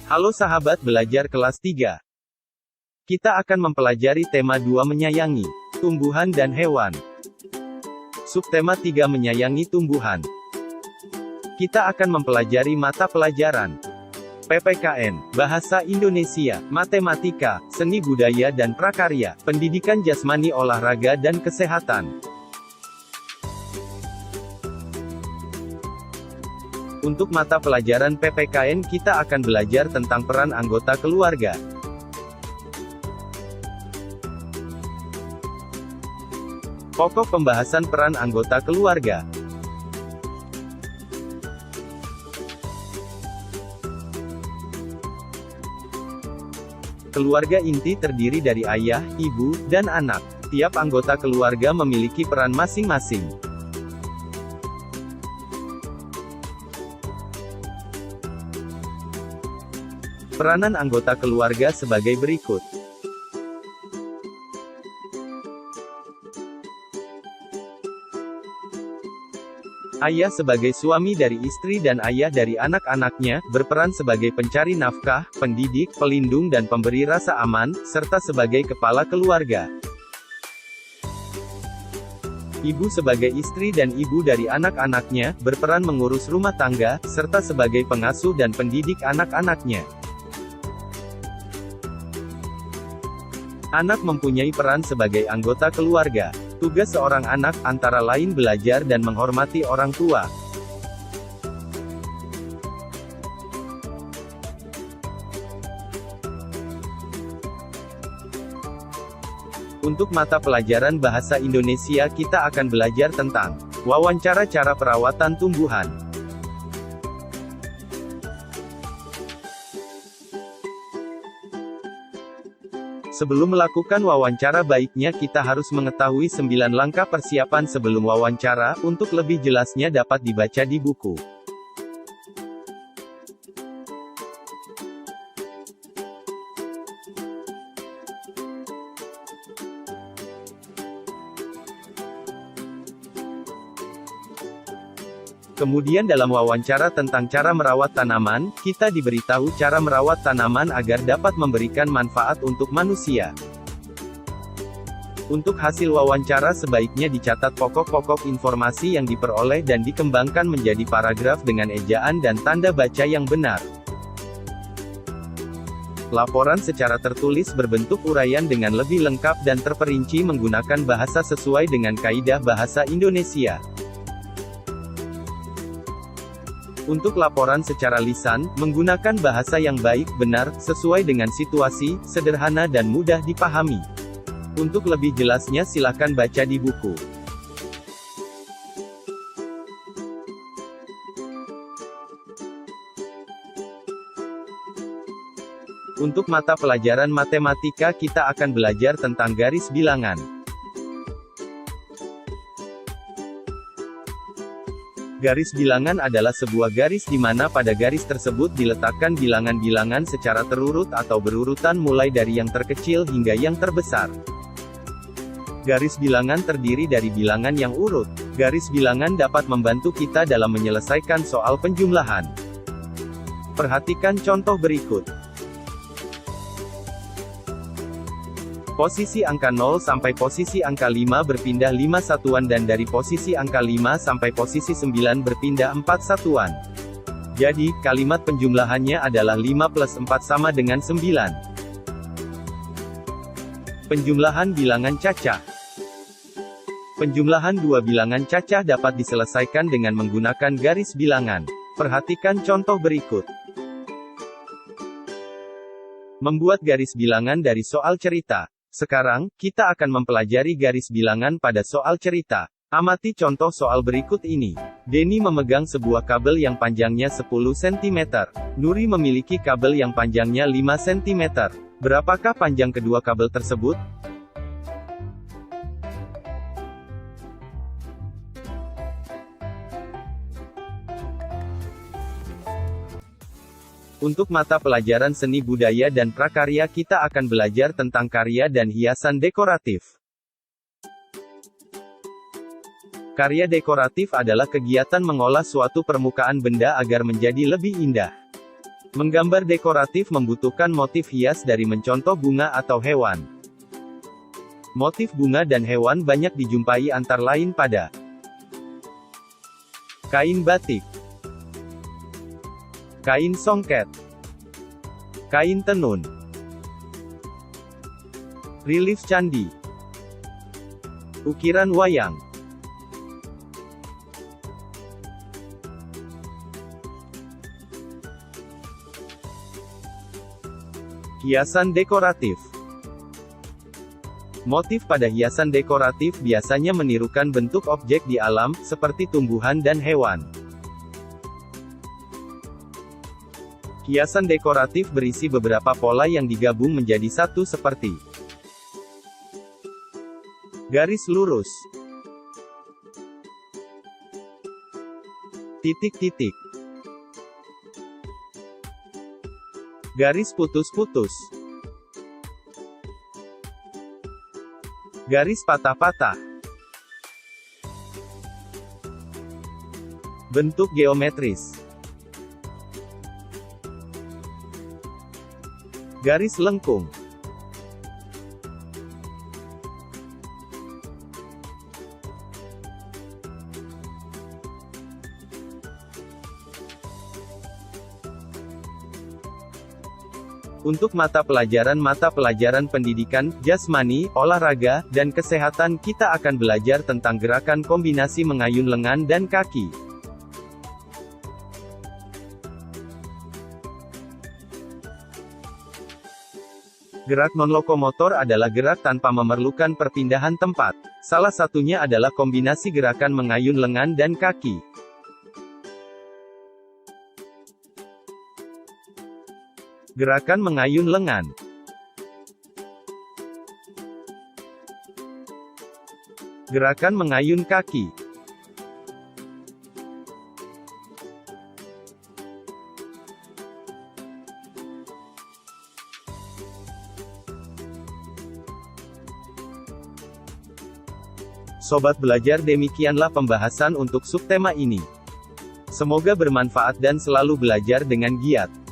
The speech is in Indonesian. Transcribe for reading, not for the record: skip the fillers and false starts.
Halo sahabat belajar kelas 3. Kita akan mempelajari tema 2 menyayangi tumbuhan dan hewan. Subtema 3 menyayangi tumbuhan. Kita akan mempelajari mata pelajaran PPKN, Bahasa Indonesia, Matematika, Seni Budaya dan Prakarya, Pendidikan Jasmani Olahraga dan Kesehatan. Untuk mata pelajaran PPKN kita akan belajar tentang peran anggota keluarga. Pokok pembahasan peran anggota keluarga. Keluarga inti terdiri dari ayah, ibu, dan anak. Tiap anggota keluarga memiliki peran masing-masing. Peranan anggota keluarga sebagai berikut. Ayah sebagai suami dari istri dan ayah dari anak-anaknya, berperan sebagai pencari nafkah, pendidik, pelindung dan pemberi rasa aman, serta sebagai kepala keluarga. Ibu sebagai istri dan ibu dari anak-anaknya, berperan mengurus rumah tangga, serta sebagai pengasuh dan pendidik anak-anaknya. Anak mempunyai peran sebagai anggota keluarga. Tugas seorang anak, antara lain belajar dan menghormati orang tua. Untuk mata pelajaran Bahasa Indonesia kita akan belajar tentang wawancara cara perawatan tumbuhan. Sebelum melakukan wawancara baiknya kita harus mengetahui 9 langkah persiapan sebelum wawancara, untuk lebih jelasnya dapat dibaca di buku. Kemudian dalam wawancara tentang cara merawat tanaman, kita diberitahu cara merawat tanaman agar dapat memberikan manfaat untuk manusia. Untuk hasil wawancara sebaiknya dicatat pokok-pokok informasi yang diperoleh dan dikembangkan menjadi paragraf dengan ejaan dan tanda baca yang benar. Laporan secara tertulis berbentuk uraian dengan lebih lengkap dan terperinci menggunakan bahasa sesuai dengan kaidah bahasa Indonesia. Untuk laporan secara lisan, menggunakan bahasa yang baik, benar, sesuai dengan situasi, sederhana dan mudah dipahami. Untuk lebih jelasnya silakan baca di buku. Untuk mata pelajaran matematika kita akan belajar tentang garis bilangan. Garis bilangan adalah sebuah garis di mana pada garis tersebut diletakkan bilangan-bilangan secara terurut atau berurutan mulai dari yang terkecil hingga yang terbesar. Garis bilangan terdiri dari bilangan yang urut. Garis bilangan dapat membantu kita dalam menyelesaikan soal penjumlahan. Perhatikan contoh berikut. Posisi angka 0 sampai posisi angka 5 berpindah 5 satuan dan dari posisi angka 5 sampai posisi 9 berpindah 4 satuan. Jadi, kalimat penjumlahannya adalah 5 plus 4 sama dengan 9. Penjumlahan bilangan cacah. Penjumlahan dua bilangan cacah dapat diselesaikan dengan menggunakan garis bilangan. Perhatikan contoh berikut. Membuat garis bilangan dari soal cerita. Sekarang, kita akan mempelajari garis bilangan pada soal cerita. Amati contoh soal berikut ini. Denny memegang sebuah kabel yang panjangnya 10 cm. Nuri memiliki kabel yang panjangnya 5 cm. Berapakah panjang kedua kabel tersebut? Untuk mata pelajaran seni budaya dan prakarya kita akan belajar tentang karya dan hiasan dekoratif. Karya dekoratif adalah kegiatan mengolah suatu permukaan benda agar menjadi lebih indah. Menggambar dekoratif membutuhkan motif hias dari mencontoh bunga atau hewan. Motif bunga dan hewan banyak dijumpai antara lain pada kain batik, kain songket, kain tenun, relief candi, ukiran wayang. Hiasan dekoratif. Motif pada hiasan dekoratif biasanya menirukan bentuk objek di alam, seperti tumbuhan dan hewan. Hiasan dekoratif berisi beberapa pola yang digabung menjadi satu seperti garis lurus, titik-titik, garis putus-putus, garis patah-patah, bentuk geometris, garis lengkung, untuk mata pelajaran pendidikan, jasmani, olahraga, dan kesehatan kita akan belajar tentang gerakan kombinasi mengayun lengan dan kaki. Gerak non-lokomotor adalah gerak tanpa memerlukan perpindahan tempat. Salah satunya adalah kombinasi gerakan mengayun lengan dan kaki. Gerakan mengayun lengan. Gerakan mengayun kaki. Sobat belajar, demikianlah pembahasan untuk subtema ini. Semoga bermanfaat dan selalu belajar dengan giat.